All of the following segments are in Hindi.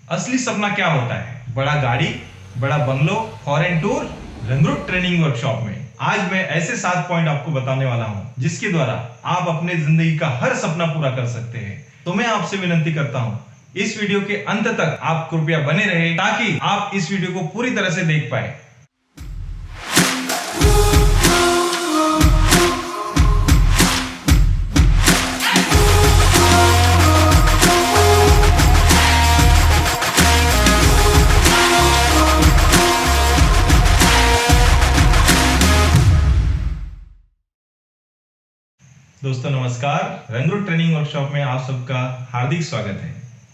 असली सपना क्या होता है? बड़ा गाड़ी, बड़ा बंगलो, फॉरेन टूर, रंगरूट ट्रेनिंग वर्कशॉप में आज मैं ऐसे 7 पॉइंट आपको बताने वाला हूं जिसके द्वारा आप अपने जिंदगी का हर सपना पूरा कर सकते हैं। तो मैं आपसे विनती करता हूं, इस वीडियो के अंत तक आप कृपया बने रहे ताकि आप इस वीडियो को पूरी तरह से देख पाए। दोस्तों नमस्कार, रंगरूट ट्रेनिंग वर्कशॉप में आप सबका हार्दिक स्वागत है।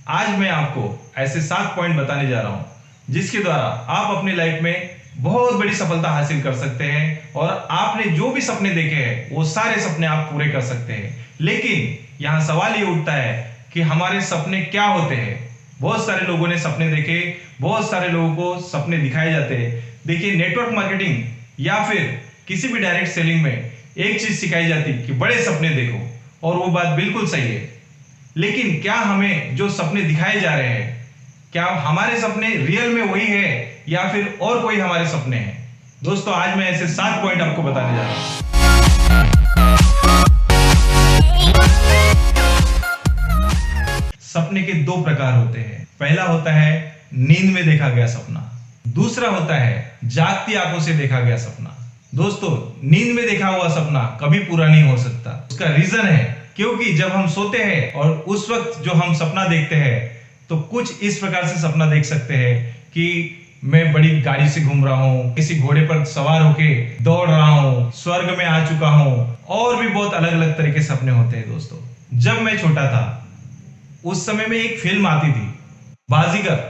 आज मैं आपको ऐसे 7 पॉइंट बताने जा रहा हूं जिसके द्वारा आप अपनी लाइफ में बहुत बड़ी सफलता हासिल कर सकते हैं और आपने जो भी सपने देखे हैं वो सारे सपने आप पूरे कर सकते हैं। लेकिन यहाँ सवाल ये उठता है कि हमारे सपने क्या होते हैं। बहुत सारे लोगों ने सपने देखे, बहुत सारे लोगों को सपने दिखाए जाते हैं। देखिए, नेटवर्क मार्केटिंग या फिर किसी भी डायरेक्ट सेलिंग में एक चीज सिखाई जाती कि बड़े सपने देखो, और वो बात बिल्कुल सही है। लेकिन क्या हमें जो सपने दिखाए जा रहे हैं, क्या हमारे सपने रियल में वही है या फिर और कोई हमारे सपने हैं? दोस्तों आज मैं ऐसे 7 पॉइंट आपको बताने जा रहा हूं। सपने के 2 प्रकार होते हैं। पहला होता है नींद में देखा गया सपना, दूसरा होता है जागती आंखों से देखा गया सपना। दोस्तों, नींद में देखा हुआ सपना कभी पूरा नहीं हो सकता। उसका रीजन है क्योंकि जब हम सोते हैं और उस वक्त जो हम सपना देखते हैं तो कुछ इस प्रकार से सपना देख सकते हैं कि मैं बड़ी गाड़ी से घूम रहा हूँ, किसी घोड़े पर सवार होके दौड़ रहा हूँ, स्वर्ग में आ चुका हूँ, और भी बहुत अलग अलग तरह के सपने होते हैं। दोस्तों, जब मैं छोटा था उस समय में एक फिल्म आती थी बाजीगर,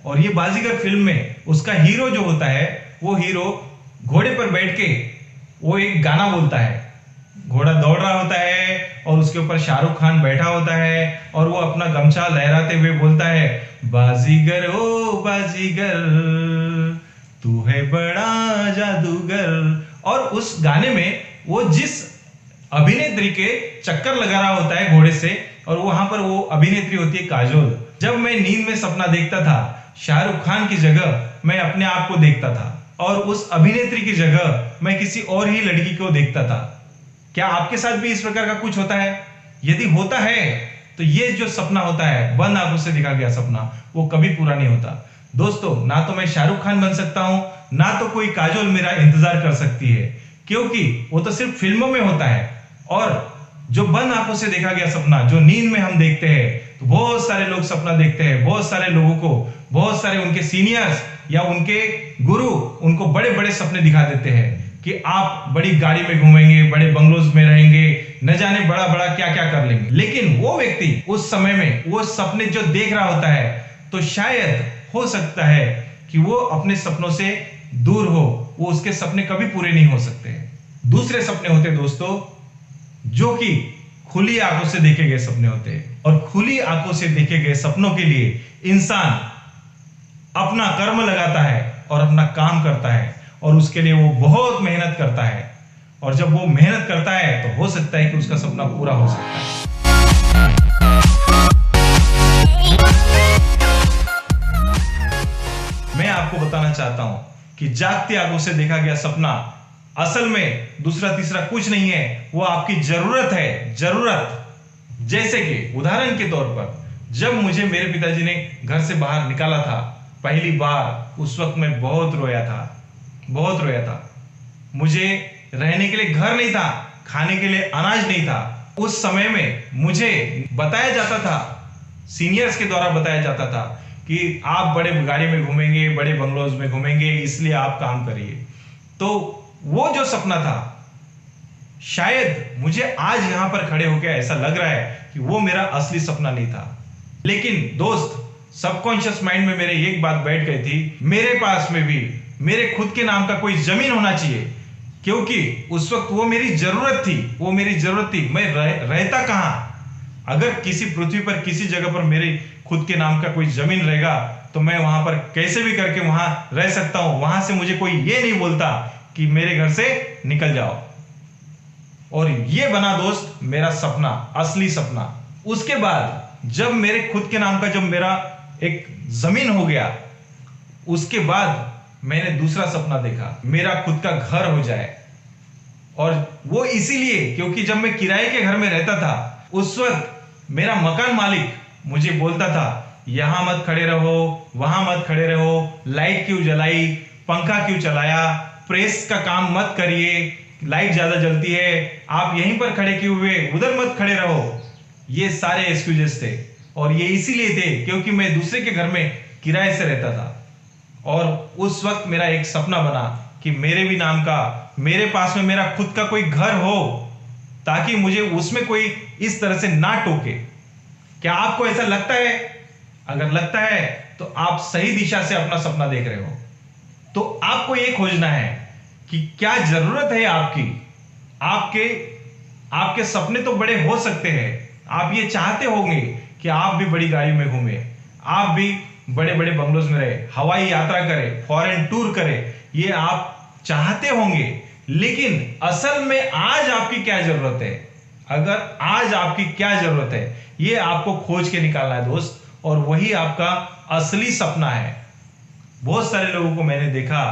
और ये बाजीगर फिल्म में उसका हीरो जो होता है वो हीरो घोड़े पर बैठ के वो एक गाना बोलता है। घोड़ा दौड़ रहा होता है और उसके ऊपर शाहरुख खान बैठा होता है और वो अपना गमछा लहराते हुए बोलता है, बाजीगर ओ बाजीगर तू है बड़ा जादूगर। और उस गाने में वो जिस अभिनेत्री के चक्कर लगा रहा होता है घोड़े से, और वहां पर वो अभिनेत्री होती है काजोल। जब मैं नींद में सपना देखता था, शाहरुख खान की जगह मैं अपने आप को देखता था और उस अभिनेत्री की जगह मैं किसी और ही लड़की को देखता था। क्या आपके साथ भी इस प्रकार का कुछ होता है? यदि होता है तो ये जो सपना होता है, बंद आंखों से देखा गया सपना, वो कभी पूरा नहीं होता। दोस्तों, ना तो मैं शाहरुख खान बन सकता हूं, ना तो कोई काजोल मेरा इंतजार कर सकती है, क्योंकि वो तो सिर्फ फिल्मों में होता है। और जो बंद आंखों से देखा गया सपना, जो नींद में हम देखते हैं, तो बहुत सारे लोग सपना देखते हैं, बहुत सारे लोगों को, बहुत सारे उनके सीनियर्स या उनके गुरु उनको बड़े बड़े सपने दिखा देते हैं कि आप बड़ी गाड़ी में घूमेंगे, बड़े बंगलोज में रहेंगे, न जाने बड़ा बड़ा क्या क्या कर लेंगे। लेकिन वो व्यक्ति उस समय में वो सपने जो देख रहा होता है, तो शायद हो सकता है कि वो अपने सपनों से दूर हो, वो उसके सपने कभी पूरे नहीं हो सकते। दूसरे सपने होते दोस्तों जो कि खुली आंखों से देखे गए सपने होते हैं, और खुली आंखों से देखे गए सपनों के लिए इंसान अपना कर्म लगाता है और अपना काम करता है, और उसके लिए वो बहुत मेहनत करता है। और जब वो मेहनत करता है तो हो सकता है कि उसका सपना पूरा हो सकता है। मैं आपको बताना चाहता हूं कि जागती आंखों से देखा गया सपना असल में दूसरा तीसरा कुछ नहीं है, वो आपकी जरूरत है। जरूरत, जैसे कि उदाहरण के तौर पर जब मुझे मेरे पिताजी ने घर से बाहर निकाला था पहली बार, उस वक्त मैं बहुत रोया था। मुझे रहने के लिए घर नहीं था, खाने के लिए अनाज नहीं था। उस समय में मुझे बताया जाता था, सीनियर्स के द्वारा बताया जाता था कि आप बड़े गाड़ी में घूमेंगे, बड़े बंगलोज में घूमेंगे, इसलिए आप काम करिए। तो वो जो सपना था, शायद मुझे आज यहां पर खड़े होकर ऐसा लग रहा है कि वो मेरा असली सपना नहीं था। लेकिन दोस्त, सबकॉन्शियस माइंड में मेरे एक बात बैठ गई थी, मेरे पास में भी मेरे खुद के नाम का कोई जमीन होना चाहिए, क्योंकि उस वक्त वो मेरी जरूरत थी। मैं रहता कहां? अगर किसी पृथ्वी पर किसी जगह पर मेरे खुद के नाम का कोई जमीन रहेगा तो मैं वहां पर कैसे भी करके वहां रह सकता हूं। वहां से मुझे कोई ये नहीं बोलता कि मेरे घर से निकल जाओ। और ये बना दोस्त मेरा सपना, असली सपना। उसके बाद जब मेरे खुद के नाम का जब मेरा एक जमीन हो गया। उसके बाद मैंने दूसरा सपना देखा, मेरा खुद का घर हो जाए। और वो इसीलिए क्योंकि जब मैं किराए के घर में रहता था, उस वक्त मेरा मकान मालिक मुझे बोलता था, यहां मत खड़े रहो, वहां मत खड़े रहो, लाइट क्यों जलाई, पंखा क्यों चलाया, प्रेस का काम मत करिए, लाइट ज्यादा जलती है, आप यहीं पर खड़े क्यों हुए, उधर मत खड़े रहो। ये सारे एक्सक्यूजेस थे, और ये इसीलिए थे क्योंकि मैं दूसरे के घर में किराए से रहता था। और उस वक्त मेरा एक सपना बना कि मेरे भी नाम का, मेरे पास में मेरा खुद का कोई घर हो, ताकि मुझे उसमें कोई इस तरह से ना टोके। क्या आपको ऐसा लगता है? अगर लगता है तो आप सही दिशा से अपना सपना देख रहे हो। तो आपको यह खोजना है कि क्या जरूरत है आपके सपने तो बड़े हो सकते हैं। आप ये चाहते होंगे कि आप भी बड़ी गाड़ी में घूमे, आप भी बड़े बड़े बंगलोज में रहे, हवाई यात्रा करें, फॉरेन टूर करें, ये आप चाहते होंगे। लेकिन असल में आज आपकी क्या जरूरत है? अगर आज आपकी क्या जरूरत है, ये आपको खोज के निकालना है दोस्त, और वही आपका असली सपना है। बहुत सारे लोगों को मैंने देखा,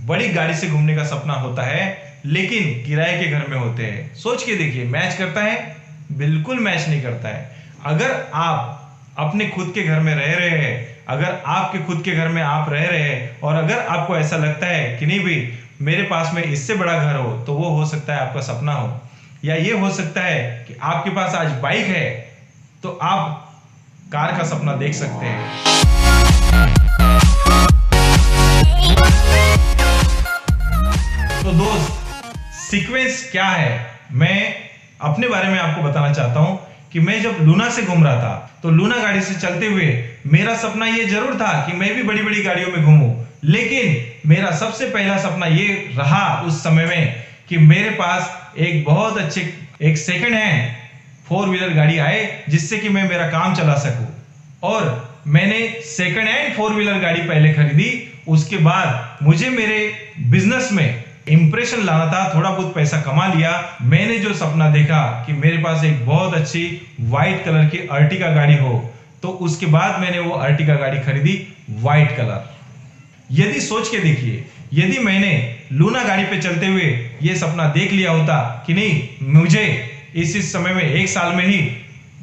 बड़ी गाड़ी से घूमने का सपना होता है, लेकिन किराए के घर में होते हैं। सोच के देखिए, मैच करता है? बिल्कुल मैच नहीं करता है। अगर आप अपने खुद के घर में रह रहे हैं, अगर आपके खुद के घर में आप रह रहे हैं, और अगर आपको ऐसा लगता है कि नहीं भाई मेरे पास में इससे बड़ा घर हो, तो वो हो सकता है आपका सपना हो। या ये हो सकता है कि आपके पास आज बाइक है, तो आप कार का सपना देख सकते हैं। तो दोस्त, सीक्वेंस क्या है, मैं अपने बारे में आपको बताना चाहता हूं कि मैं जब लूना से घूम रहा था, तो लूना गाड़ी से चलते हुए मेरा सपना ये जरूर था कि मैं भी बड़ी बड़ी गाड़ियों में घूमूं। लेकिन मेरा सबसे पहला सपना ये रहा उस समय में कि मेरे पास एक बहुत अच्छे एक सेकंड हैंड 4 व्हीलर गाड़ी आए, जिससे कि मैं मेरा काम चला सकूं। और मैंने सेकंड हैंड 4 व्हीलर गाड़ी पहले खरीदी। उसके बाद मुझे मेरे बिजनेस में इंप्रेशन लाना था, थोड़ा बहुत पैसा कमा लिया। मैंने जो सपना देखा कि मेरे पास एक बहुत अच्छी व्हाइट कलर की अर्टिगा गाड़ी हो, तो उसके बाद मैंने वो अर्टिगा गाड़ी खरीदी व्हाइट कलर। यदि सोच के देखिए, यदि मैंने लूना गाड़ी पे चलते हुए ये सपना देख लिया होता कि नहीं मुझे इस समय में 1 साल में ही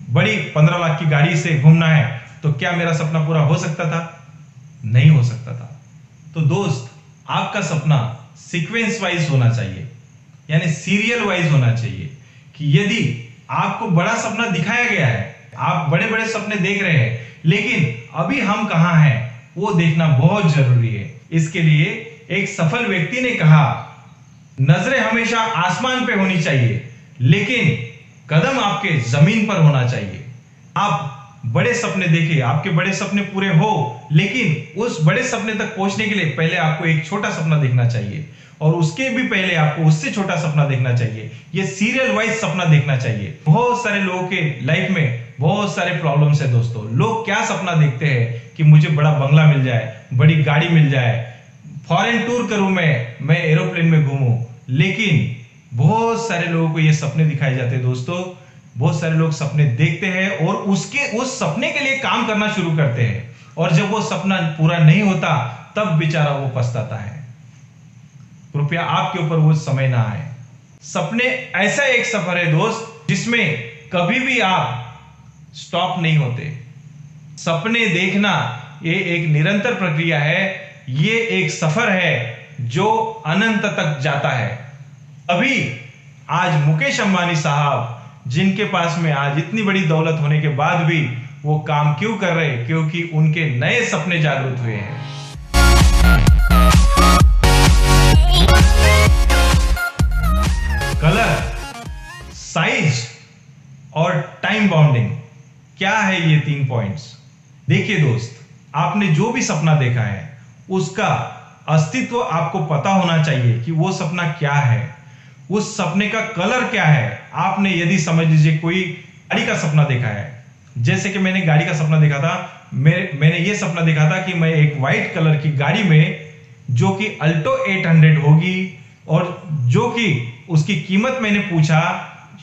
बड़ी 15 लाख की गाड़ी से घूमना है, तो क्या मेरा सपना पूरा हो सकता था? नहीं हो सकता था। तो दोस्त, आपका सपना सीक्वेंस वाइज होना चाहिए, यानी सीरियल वाइज होना चाहिए। कि यदि आपको बड़ा सपना दिखाया गया है, आप बड़े बड़े सपने देख रहे हैं, लेकिन अभी हम कहां हैं वो देखना बहुत जरूरी है। इसके लिए एक सफल व्यक्ति ने कहा, नजरें हमेशा आसमान पे होनी चाहिए, लेकिन कदम आपके जमीन पर होना चाहिए। आप बड़े सपने देखिए, आपके बड़े सपने पूरे हो, लेकिन उस बड़े सपने तक पहुंचने के लिए पहले आपको एक छोटा सपना देखना चाहिए, और उसके भी पहले आपको उससे छोटा सपना देखना चाहिए। ये सीरियल वाइज सपना देखना चाहिए। बहुत सारे लोगों के लाइफ में बहुत सारे प्रॉब्लम्स है दोस्तों। लोग क्या सपना देखते हैं कि मुझे बड़ा बंगला मिल जाए, बड़ी गाड़ी मिल जाए, फॉरेन टूर करूं, मैं एरोप्लेन में घूमूं। लेकिन बहुत सारे लोगों को ये सपने दिखाए जाते हैं दोस्तों। बहुत सारे लोग सपने देखते हैं और उस सपने के लिए काम करना शुरू करते हैं, और जब वो सपना पूरा नहीं होता, तब बेचारा वो पछताता है। कृपया आपके ऊपर वो समय ना आए। सपने ऐसा एक सफर है दोस्त, जिसमें कभी भी आप स्टॉप नहीं होते। सपने देखना ये एक निरंतर प्रक्रिया है, ये एक सफर है जो अनंत तक जाता है। अभी आज मुकेश अंबानी साहब, जिनके पास में आज इतनी बड़ी दौलत होने के बाद भी वो काम क्यों कर रहे? क्योंकि उनके नए सपने जागृत हुए हैं। कलर, साइज और टाइम बाउंडिंग, क्या है ये 3 पॉइंट्स? देखिए दोस्त, आपने जो भी सपना देखा है उसका अस्तित्व आपको पता होना चाहिए कि वो सपना क्या है, उस सपने का कलर क्या है। आपने यदि समझ लीजिए कोई गाड़ी का सपना देखा है, जैसे कि मैंने गाड़ी का सपना देखा था, मैंने ये सपना देखा था कि मैं एक व्हाइट कलर की गाड़ी में, जो कि अल्टो 800 होगी, और जो कि उसकी कीमत मैंने पूछा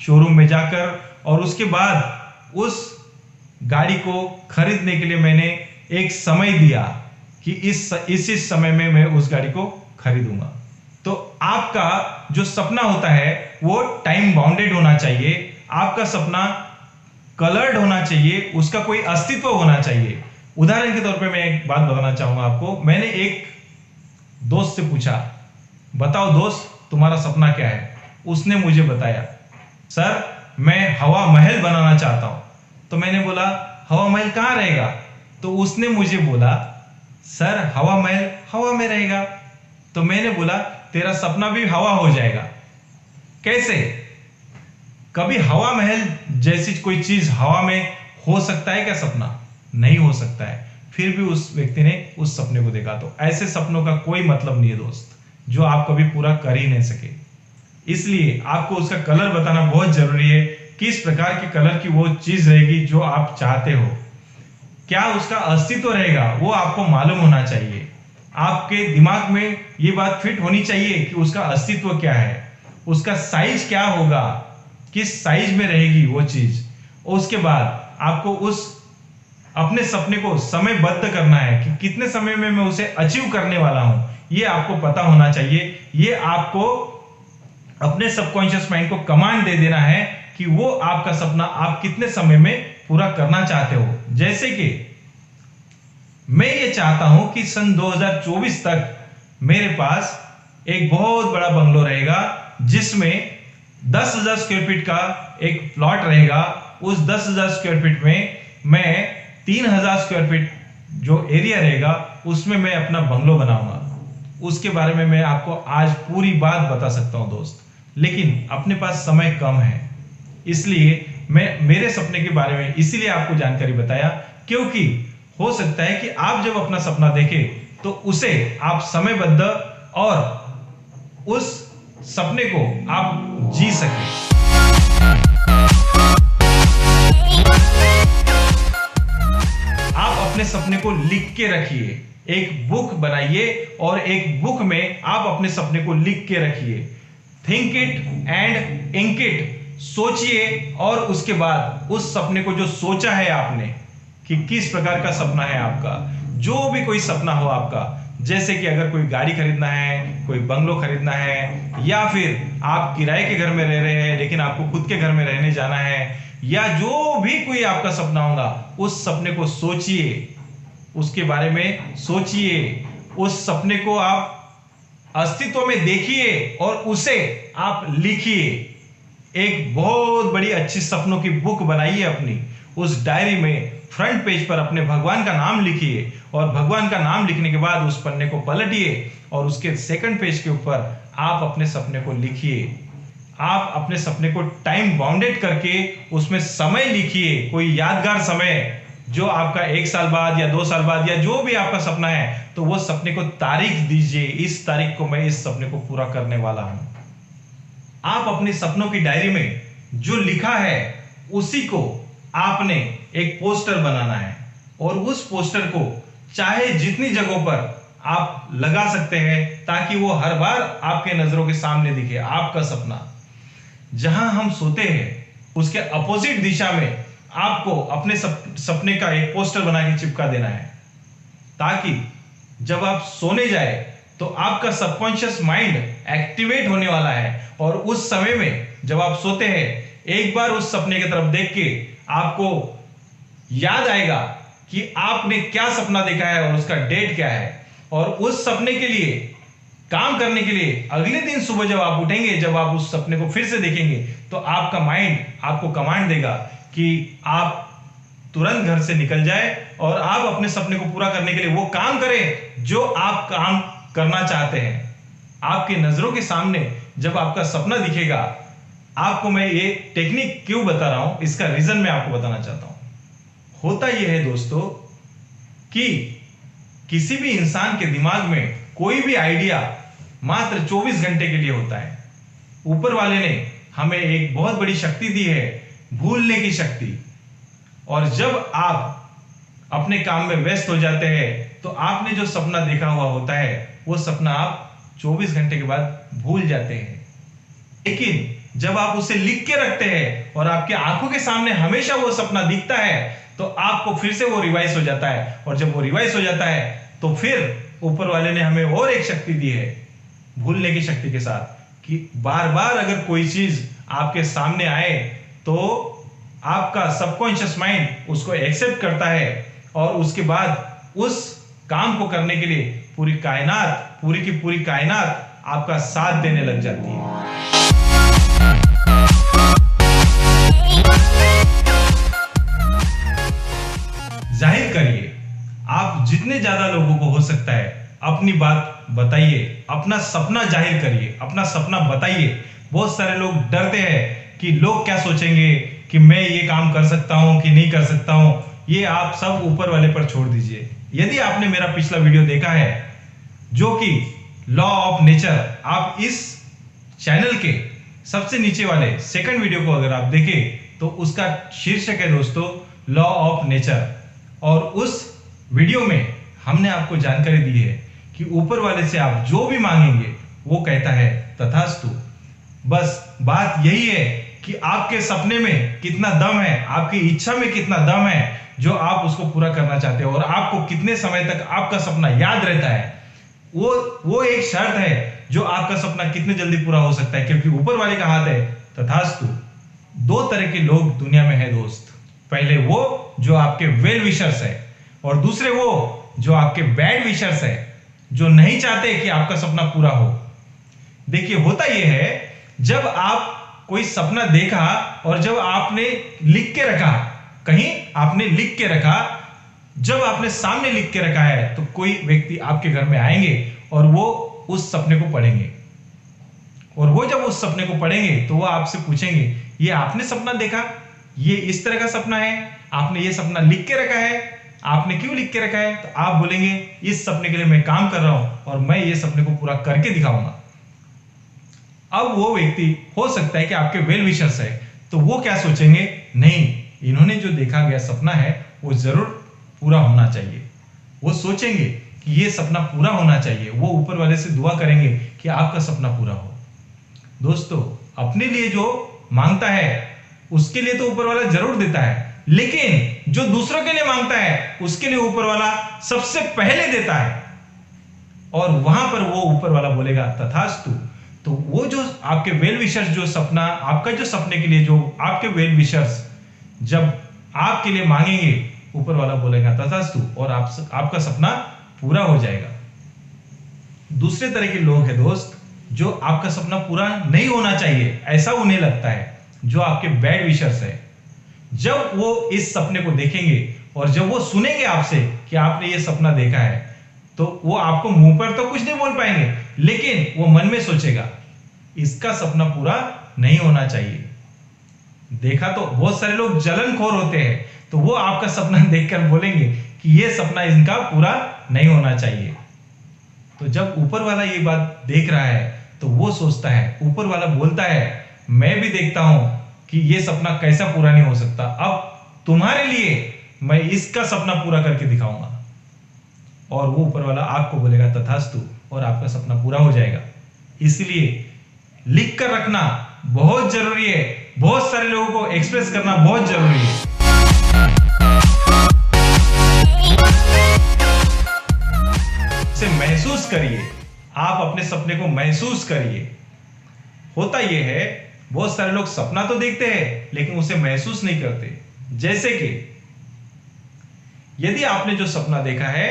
शोरूम में जाकर, और उसके बाद उस गाड़ी को खरीदने के लिए मैंने एक समय दिया कि इस समय में मैं उस गाड़ी को खरीदूंगा। तो आपका जो सपना होता है वो टाइम बाउंडेड होना चाहिए, आपका सपना कलर्ड होना चाहिए, उसका कोई अस्तित्व होना चाहिए। उदाहरण के तौर पे मैं एक बात बताना चाहूंगा आपको। मैंने एक दोस्त से पूछा, बताओ दोस्त तुम्हारा सपना क्या है? उसने मुझे बताया, सर मैं हवा महल बनाना चाहता हूं। तो मैंने बोला हवा महल कहां रहेगा? तो उसने मुझे बोला, सर हवा महल हवा में रहेगा। तो मैंने बोला तेरा सपना भी हवा हो जाएगा। कैसे? कभी हवा महल जैसी कोई चीज हवा में हो सकता है क्या सपना? नहीं हो सकता है। फिर भी उस व्यक्ति ने उस सपने को देखा। तो ऐसे सपनों का कोई मतलब नहीं है दोस्त, जो आप कभी पूरा कर ही नहीं सके। इसलिए आपको उसका कलर बताना बहुत जरूरी है, किस प्रकार के कलर की वो चीज रहेगी जो आप चाहते हो, क्या उसका अस्तित्व रहेगा, वो आपको मालूम होना चाहिए। आपके दिमाग में ये बात फिट होनी चाहिए कि उसका अस्तित्व क्या है, उसका साइज क्या होगा, किस साइज में रहेगी वो चीज। और उसके बाद आपको उस अपने सपने को समयबद्ध करना है कि कितने समय में मैं उसे अचीव करने वाला हूं, ये आपको पता होना चाहिए। ये आपको अपने सबकॉन्शियस माइंड को कमांड दे देना है कि वो आपका सपना आप कितने समय में पूरा करना चाहते हो। जैसे कि मैं ये चाहता हूं कि सन 2024 तक मेरे पास एक बहुत बड़ा बंगलो रहेगा, जिसमें 10,000 स्क्वायर फीट का एक प्लॉट रहेगा। उस 10,000 स्क्वायर फीट में मैं 3,000 स्क्वायर फीट जो एरिया रहेगा उसमें मैं अपना बंगलो बनाऊंगा। उसके बारे में मैं आपको आज पूरी बात बता सकता हूं दोस्त, लेकिन अपने पास समय कम है, इसलिए मैं मेरे सपने के बारे में इसीलिए आपको जानकारी बताया, क्योंकि हो सकता है कि आप जब अपना सपना देखें तो उसे आप समयबद्ध और उस सपने को आप जी सकें। आप अपने सपने को लिख के रखिए, एक बुक बनाइए और एक बुक में आप अपने सपने को लिख के रखिए। Think it and ink it, सोचिए और उसके बाद उस सपने को जो सोचा है आपने कि किस प्रकार का सपना है आपका, जो भी कोई सपना हो आपका, जैसे कि अगर कोई गाड़ी खरीदना है, कोई बंगलो खरीदना है, या फिर आप किराए के घर में रह रहे हैं लेकिन आपको खुद के घर में रहने जाना है, या जो भी कोई आपका सपना होगा, उस सपने को सोचिए, उसके बारे में सोचिए, उस सपने को आप अस्तित्व में देखिए और उसे आप लिखिए। एक बहुत बड़ी अच्छी सपनों की बुक बनाइए अपनी। उस डायरी में फ्रंट पेज पर अपने भगवान का नाम लिखिए और भगवान का नाम लिखने के बाद उस पन्ने को पलटिए और उसके सेकंड पेज के ऊपर आप अपने सपने को लिखिए। आप अपने सपने को टाइम बाउंडेड करके उसमें समय लिखिए, कोई यादगार समय जो आपका 1 साल बाद या 2 साल बाद या जो भी आपका सपना है, तो वो सपने को तारीख दीजिए, इस तारीख को मैं इस सपने को पूरा करने वाला हूं। आप अपने सपनों की डायरी में जो लिखा है उसी को आपने एक पोस्टर बनाना है और उस पोस्टर को चाहे जितनी जगहों पर आप लगा सकते हैं ताकि वो हर बार आपके नजरों के सामने दिखे। आपका सपना जहां हम सोते हैं उसके अपोजिट दिशा में आपको अपने सपने का एक पोस्टर बना के चिपका देना है, ताकि जब आप सोने जाए तो आपका सबकॉन्शियस माइंड एक्टिवेट होने वाला है और उस समय में जब आप सोते हैं एक बार उस सपने की तरफ देख के आपको याद आएगा कि आपने क्या सपना देखा है और उसका डेट क्या है, और उस सपने के लिए काम करने के लिए अगले दिन सुबह जब आप उठेंगे, जब आप उस सपने को फिर से देखेंगे, तो आपका माइंड आपको कमांड देगा कि आप तुरंत घर से निकल जाए और आप अपने सपने को पूरा करने के लिए वो काम करें जो आप काम करना चाहते हैं। आपके नजरों के सामने जब आपका सपना दिखेगा, आपको मैं ये टेक्निक क्यों बता रहा हूं, इसका रीजन मैं आपको बताना चाहता हूं। होता यह है दोस्तों कि किसी भी इंसान के दिमाग में कोई भी आइडिया मात्र 24 घंटे के लिए होता है। ऊपर वाले ने हमें एक बहुत बड़ी शक्ति दी है, भूलने की शक्ति, और जब आप अपने काम में व्यस्त हो जाते हैं तो आपने जो सपना देखा हुआ होता है वो सपना आप 24 घंटे के बाद भूल जाते हैं। लेकिन जब आप उसे लिख के रखते हैं और आपके आंखों के सामने हमेशा वो सपना दिखता है, तो आपको फिर से वो रिवाइज हो जाता है, और जब वो रिवाइज हो जाता है तो फिर ऊपर वाले ने हमें और एक शक्ति दी है भूलने की शक्ति के साथ, कि बार बार अगर कोई चीज आपके सामने आए तो आपका सबकॉन्शियस माइंड उसको एक्सेप्ट करता है, और उसके बाद उस काम को करने के लिए पूरी की पूरी कायनात आपका साथ देने लग जाती है। जाहिर करिए, आप जितने ज्यादा लोगों को हो सकता है अपनी बात बताइए, अपना सपना जाहिर करिए, अपना सपना बताइए। बहुत सारे लोग डरते हैं कि लोग क्या सोचेंगे, कि मैं ये काम कर सकता हूं कि नहीं कर सकता हूं। ये आप सब ऊपर वाले पर छोड़ दीजिए। यदि आपने मेरा पिछला वीडियो देखा है जो कि लॉ ऑफ नेचर, आप इस चैनल के सबसे नीचे वाले सेकंड वीडियो को अगर आप देखें तो उसका शीर्षक है दोस्तों लॉ ऑफ नेचर, और उस वीडियो में हमने आपको जानकारी दी है कि ऊपर वाले से आप जो भी मांगेंगे वो कहता है तथास्तु। बस बात यही है कि आपके सपने में कितना दम है, आपकी इच्छा में कितना दम है जो आप उसको पूरा करना चाहते हो, और आपको कितने समय तक आपका सपना याद रहता है। वो एक शर्त है जो आपका सपना कितने जल्दी पूरा हो सकता है, क्योंकि ऊपर वाले का हाथ है तथास्तु। दो तरह के लोग दुनिया में है दोस्त, पहले वो जो आपके वेल विशर्स है, और दूसरे वो जो आपके बैड विशर्स है, जो नहीं चाहते कि आपका सपना पूरा हो। देखिए, होता यह है, जब आप कोई सपना देखा और जब आपने लिख के रखा, कहीं आपने लिख के रखा, जब आपने सामने लिख के रखा है तो कोई व्यक्ति आपके घर में आएंगे और वो उस सपने को पढ़ेंगे, और वो जब उस सपने को पढ़ेंगे तो वो आपसे पूछेंगे, ये आपने सपना देखा, ये इस तरह का सपना है, आपने ये सपना लिख के रखा है, आपने क्यों लिख के रखा है? तो आप बोलेंगे, इस सपने के लिए मैं काम कर रहा हूं और मैं ये सपने को पूरा करके दिखाऊंगा। अब वो व्यक्ति हो सकता है कि आपके वेल विशर्स है, तो वो क्या सोचेंगे, नहीं, इन्होंने जो देखा गया सपना है वो जरूर पूरा होना चाहिए। वो सोचेंगे कि ये सपना पूरा होना चाहिए, वो ऊपर वाले से दुआ करेंगे कि आपका सपना पूरा हो। दोस्तों, अपने लिए जो मांगता है उसके लिए तो ऊपर वाला जरूर देता है, लेकिन जो दूसरों के लिए मांगता है उसके लिए ऊपर वाला सबसे पहले देता है, और वहां पर वो ऊपर वाला बोलेगा तथास्तु। तो वो जो आपके वेल विशर्स, जो सपना आपका, जो सपने के लिए जो आपके वेल विशर्स जब आपके लिए मांगेंगे, ऊपर वाला बोलेगा तथास्तु, और आपका सपना पूरा हो जाएगा। दूसरे तरह के लोग हैं दोस्त, जो आपका सपना पूरा नहीं होना चाहिए ऐसा उन्हें लगता है, जो आपके बैड विशर्स है। जब वो इस सपने को देखेंगे और जब वो सुनेंगे आपसे कि आपने ये सपना देखा है, तो वो आपको मुंह पर तो कुछ नहीं बोल पाएंगे, लेकिन वो मन में सोचेगा, इसका सपना पूरा नहीं होना चाहिए। देखा, तो बहुत सारे लोग जलनखोर होते हैं, तो वो आपका सपना देखकर बोलेंगे कि ये सपना इनका पूरा नहीं होना चाहिए। तो जब ऊपर वाला ये बात देख रहा है तो वो सोचता है, ऊपर वाला बोलता है, मैं भी देखता हूं कि ये सपना कैसा पूरा नहीं हो सकता, अब तुम्हारे लिए मैं इसका सपना पूरा करके दिखाऊंगा। और वो ऊपर वाला आपको बोलेगा तथास्तु, और आपका सपना पूरा हो जाएगा। इसलिए लिख कर रखना बहुत जरूरी है, बहुत सारे लोगों को एक्सप्रेस करना बहुत जरूरी है। इसे महसूस करिए, आप अपने सपने को महसूस करिए। होता यह है, बहुत सारे लोग सपना तो देखते हैं लेकिन उसे महसूस नहीं करते। जैसे कि यदि आपने जो सपना देखा है,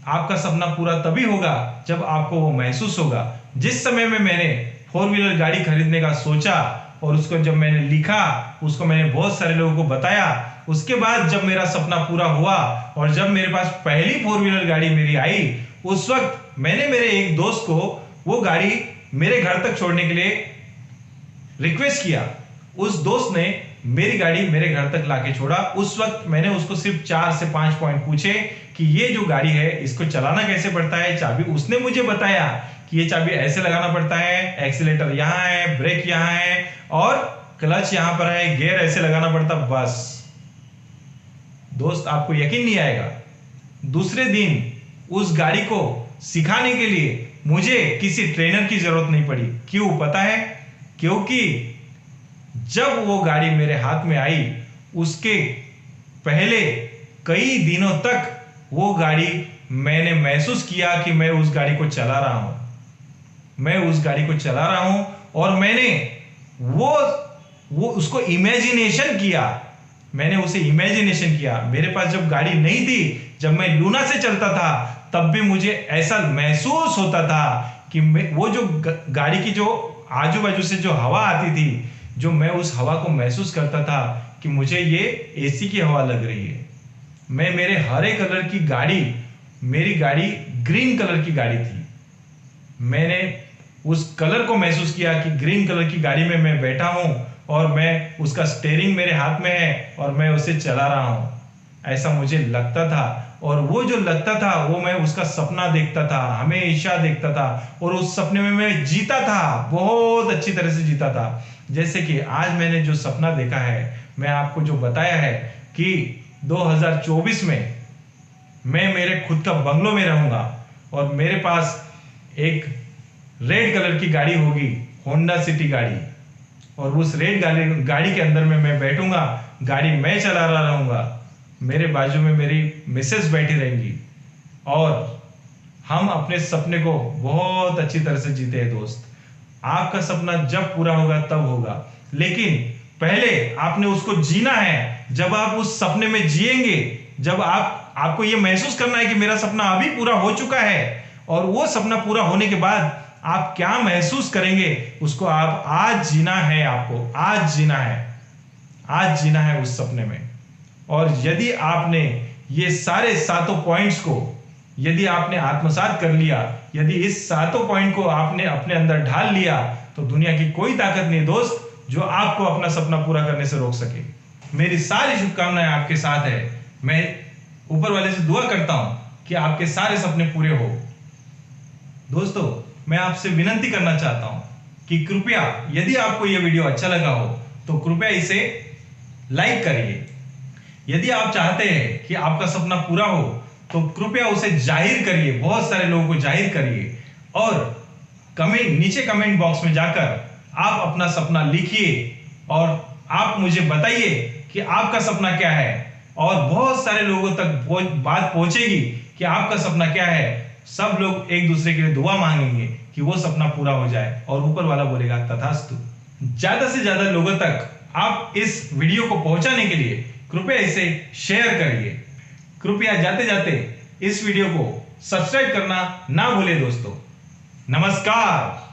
आपका सपना पूरा तभी होगा जब आपको वो महसूस होगा। जिस समय में मैंने 4 व्हीलर गाड़ी खरीदने का सोचा और उसको जब मैंने लिखा, उसको मैंने बहुत सारे लोगों को बताया, उसके बाद जब मेरा सपना पूरा हुआ और जब मेरे पास पहली 4 व्हीलर गाड़ी मेरी आई, उस वक्त मैंने मेरे एक दोस्त को वो गाड़ी मेरे घर तक छोड़ने के लिए रिक्वेस्ट किया। उस दोस्त ने मेरी गाड़ी मेरे घर तक लाके छोड़ा। उस वक्त मैंने उसको सिर्फ 4 से 5 पॉइंट पूछे कि ये जो गाड़ी है इसको चलाना कैसे पड़ता है, चाबी उसने मुझे बताया कि ये चाबी ऐसे लगाना पड़ता है, एक्सीलेटर यहाँ है, ब्रेक यहाँ है और क्लच यहाँ पर है, गियर ऐसे लगाना पड़ता। बस दोस्त, आपको यकीन नहीं आएगा, दूसरे दिन उस गाड़ी को सिखाने के लिए मुझे किसी ट्रेनर की जरूरत नहीं पड़ी। क्यों पता है? क्योंकि जब वो गाड़ी मेरे हाथ में आई, उसके पहले कई दिनों तक वो गाड़ी मैंने महसूस किया कि मैं उस गाड़ी को चला रहा हूं, मैं उस गाड़ी को चला रहा हूं, और मैंने वो उसको इमेजिनेशन किया, मैंने उसे इमेजिनेशन किया। मेरे पास जब गाड़ी नहीं थी, जब मैं लूना से चलता था, तब भी मुझे ऐसा महसूस होता था कि वो जो गाड़ी की जो आजू बाजू से जो हवा आती थी, जो मैं उस हवा को महसूस करता था कि मुझे ये एसी की हवा लग रही है। मैं मेरे हरे कलर की गाड़ी, मेरी गाड़ी ग्रीन कलर की गाड़ी थी, मैंने उस कलर को महसूस किया कि ग्रीन कलर की गाड़ी में मैं बैठा हूं और मैं उसका स्टीयरिंग मेरे हाथ में है और मैं उसे चला रहा हूं, ऐसा मुझे लगता था। और वो जो लगता था वो मैं उसका सपना देखता था, हमेशा देखता था, और उस सपने में मैं जीता था, बहुत अच्छी तरह से जीता था। जैसे कि आज मैंने जो सपना देखा है, मैं आपको जो बताया है कि 2024 में मैं मेरे खुद का बंगलो में रहूंगा और मेरे पास एक रेड कलर की गाड़ी होगी, होंडा सिटी गाड़ी, और उस रेड गाड़ी के अंदर में मैं बैठूंगा, गाड़ी मैं चला रहा रहूंगा, मेरे बाजू में मेरी मिसेस बैठी रहेंगी, और हम अपने सपने को बहुत अच्छी तरह से जीते हैं। दोस्त, आपका सपना जब पूरा होगा तब होगा, लेकिन पहले आपने उसको जीना है। जब आप उस सपने में जिएंगे, जब आपको ये महसूस करना है कि मेरा सपना अभी पूरा हो चुका है, और वो सपना पूरा होने के बाद आप क्या महसूस करेंगे, उसको आप आज जीना है, आपको आज जीना है, आज जीना है उस सपने में। और यदि आपने ये सारे 7 पॉइंट्स को यदि आपने आत्मसात कर लिया, यदि इस 7 पॉइंट को आपने अपने अंदर ढाल लिया, तो दुनिया की कोई ताकत नहीं दोस्त जो आपको अपना सपना पूरा करने से रोक सके। मेरी सारी शुभकामनाएं आपके साथ है। मैं ऊपर वाले से दुआ करता हूं कि आपके सारे सपने पूरे हो। दोस्तों, मैं आपसे विनती करना चाहता हूं कि कृपया यदि आपको यह वीडियो अच्छा लगा हो तो कृपया इसे लाइक करिए। यदि आप चाहते हैं कि आपका सपना पूरा हो तो कृपया उसे जाहिर करिए, बहुत सारे लोगों को जाहिर करिए, और नीचे कमेंट बॉक्स में जाकर आप अपना सपना लिखिए और आप मुझे बताइए कि आपका सपना क्या है, और बहुत सारे लोगों तक बात पहुंचेगी कि आपका सपना क्या है। सब लोग एक दूसरे के लिए दुआ मांगेंगे कि वो सपना पूरा हो जाए, और ऊपर वाला बोलेगा तथास्तु। ज्यादा से ज्यादा लोगों तक आप इस वीडियो को पहुंचाने के लिए कृपया इसे शेयर करिए। कृपया जाते जाते इस वीडियो को सब्सक्राइब करना ना भूले दोस्तों। नमस्कार।